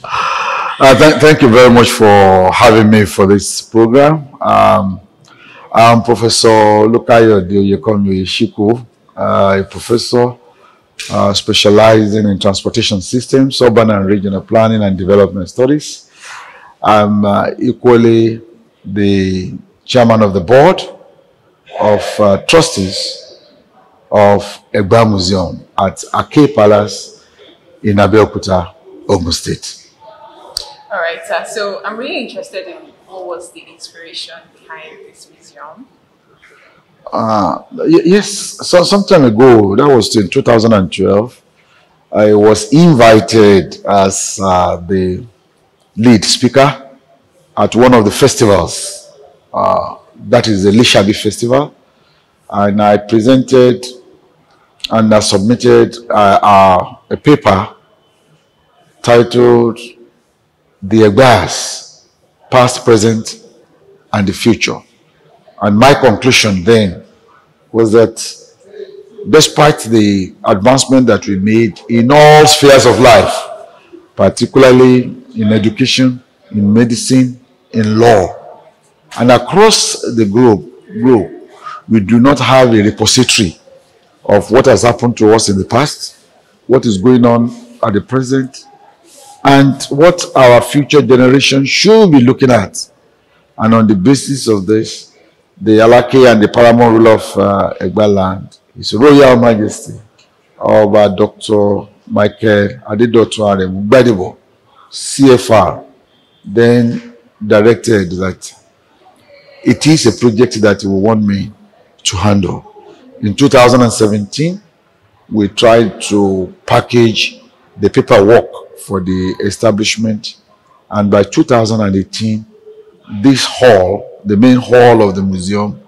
Thank you very much for having me for this program. I'm Professor Olukayode Oyesiku, a professor specializing in transportation systems, urban and regional planning and development studies. I'm equally the chairman of the board of trustees of Egba Museum at Ake Palace in Abeokuta, Ogun State. All right, sir. So I'm really interested in what was the inspiration behind this museum? Yes, so some time ago, that was in 2012, I was invited as the lead speaker at one of the festivals, that is the Lishabi Festival, and I presented and I submitted a paper titled The Egbas, Past, Present, and the Future. And my conclusion then was that despite the advancement that we made in all spheres of life, particularly in education, in medicine, in law, and across the globe, we do not have a repository of what has happened to us in the past, what is going on at the present, and what our future generation should be looking at. And on the basis of this, the Alake and the paramount ruler of Egbaland, His Royal Majesty, Dr. Michael Adedotu Aremu Gbadebo, CFR, then directed that it is a project that we want me to handle. In 2017, we tried to package the paperwork for the establishment, and by 2018, this hall, the main hall of the museum,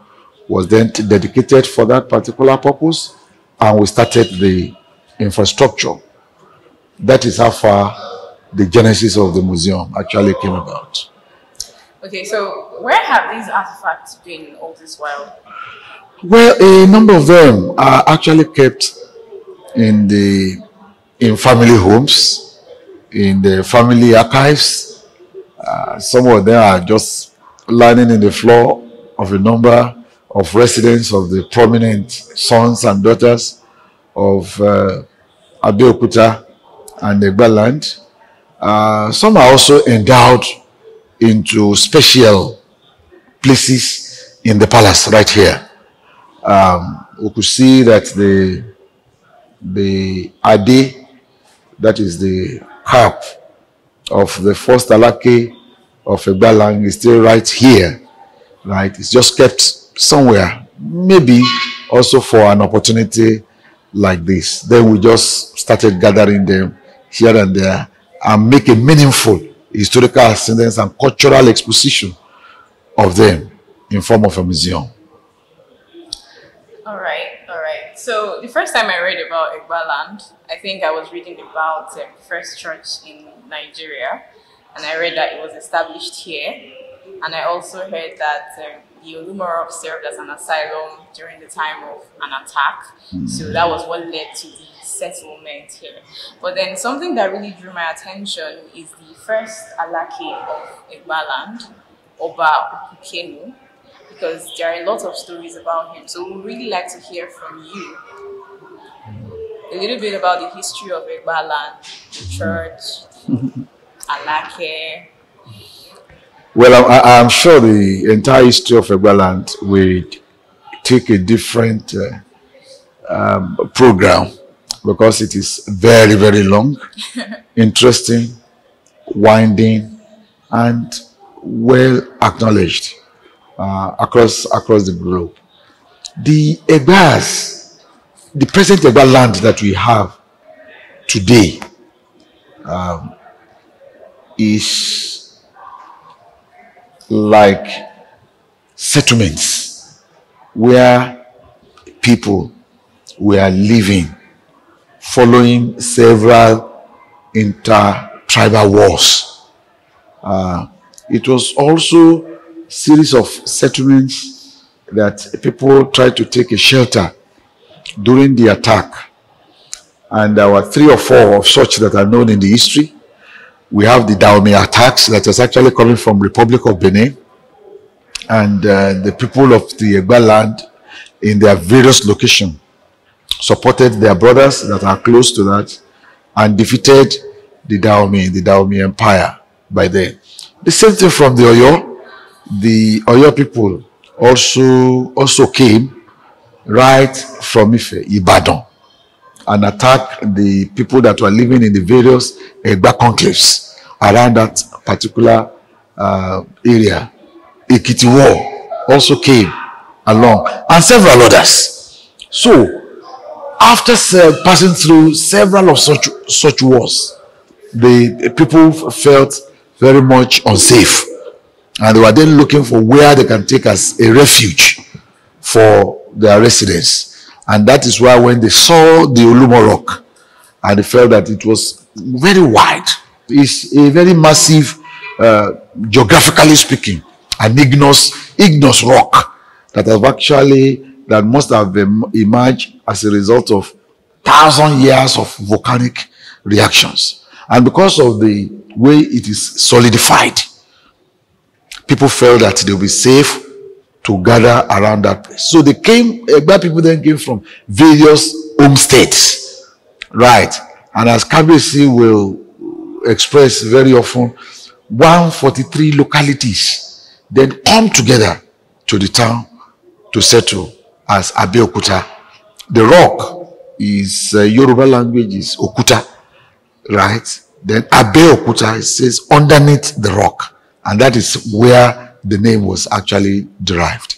was then dedicated for that particular purpose, and we started the infrastructure. That is how far the genesis of the museum actually came about. Okay, so where have these artifacts been all this while? Well, a number of them are actually kept in family homes, in the family archives. Some of them are just lying in the floor of a number of residents of the prominent sons and daughters of Abeokuta and Egbaland. Some are also endowed into special places in the palace right here. We could see that the Ade, that is the cap of the first Alake of Egbaland, is still right here, right? It's just kept somewhere, maybe also for an opportunity like this. Then we just started gathering them here and there and make a meaningful historical ascendance and cultural exposition of them in form of a museum. All right. So the first time I read about Egbaland, I think I was reading about the first church in Nigeria, and I read that it was established here, and I also heard that the Olumo served as an asylum during the time of an attack. So that was what led to the settlement here. But then something that really drew my attention is the first Alake of Egbaland, Oba Ukenu, because there are a lot of stories about him. So we'd really like to hear from you a little bit about the history of Egbaland, the church, Alake. Well, I'm sure the entire history of Egbaland will take a different program, because it is very, very long, interesting, winding, and well acknowledged across the globe. The Egbas, the present Egbaland that we have today, is like settlements where people were living following several inter-tribal wars. It was also a series of settlements that people tried to take a shelter during the attack. And there were 3 or 4 of such that are known in the history. We have the Dahomey attacks that is actually coming from Republic of Benin, and the people of the Egbaland in their various locations supported their brothers that are close to that and defeated the Dahomey Empire by then. The same thing from the Oyo people also came right from Ibadan, and attacked the people that were living in the various Egba conclaves around that particular area. Ekiti War also came along, and several others. So, after passing through several of such wars, the people felt very much unsafe, and they were then looking for where they can take as a refuge for their residence. And that is why when they saw the Olumo rock, and they felt that it was very wide, it's a very massive, geographically speaking, an igneous rock that must have emerged as a result of 1,000 years of volcanic reactions. And because of the way it is solidified, people felt that they would be safe to gather around that place. So Egba people then came from various homesteads, right? And as Kabesi will express very often, 143 localities then come together to the town to settle as Abeokuta. The rock is Yoruba language is Okuta, right? Then Abeokuta, it says underneath the rock, and that is where the name was actually derived.